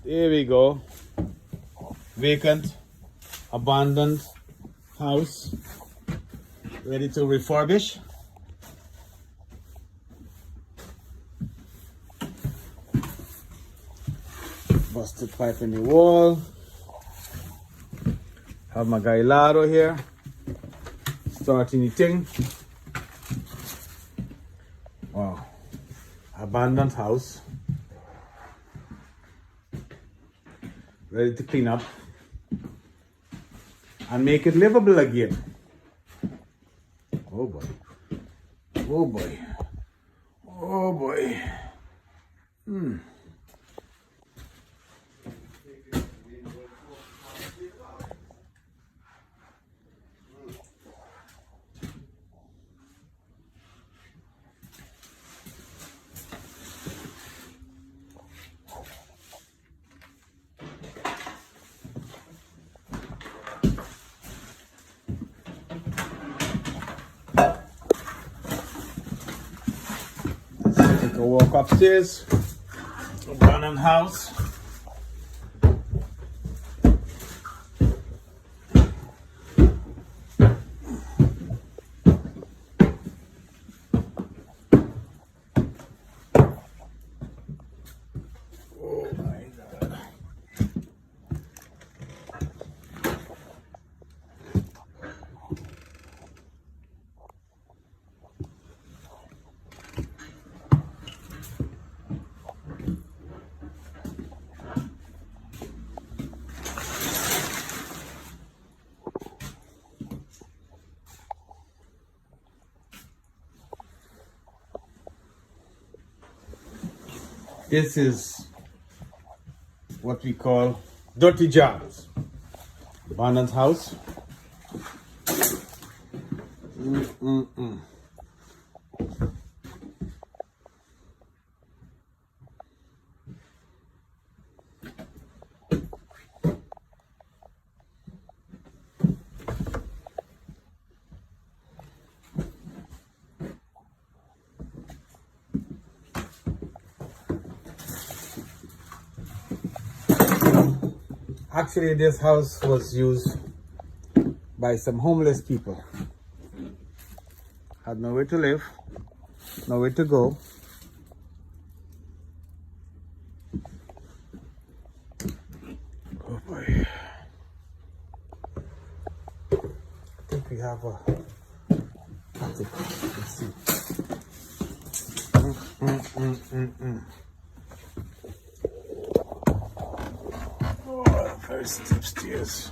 Here we go. Vacant, abandoned house, ready to refurbish. Busted pipe in the wall. Have my guy Lado here, starting the thing. Wow, abandoned house, ready to clean up and make it livable again. Oh boy, oh boy, oh boy. Take a walk upstairs. Abandoned house. Oh my God. This is what we call dirty jobs. Abandoned house. Actually, this house was used by some homeless people. Had nowhere to live, nowhere to go. Oh boy. I think we have a attic. Let's see. Oh, first upstairs.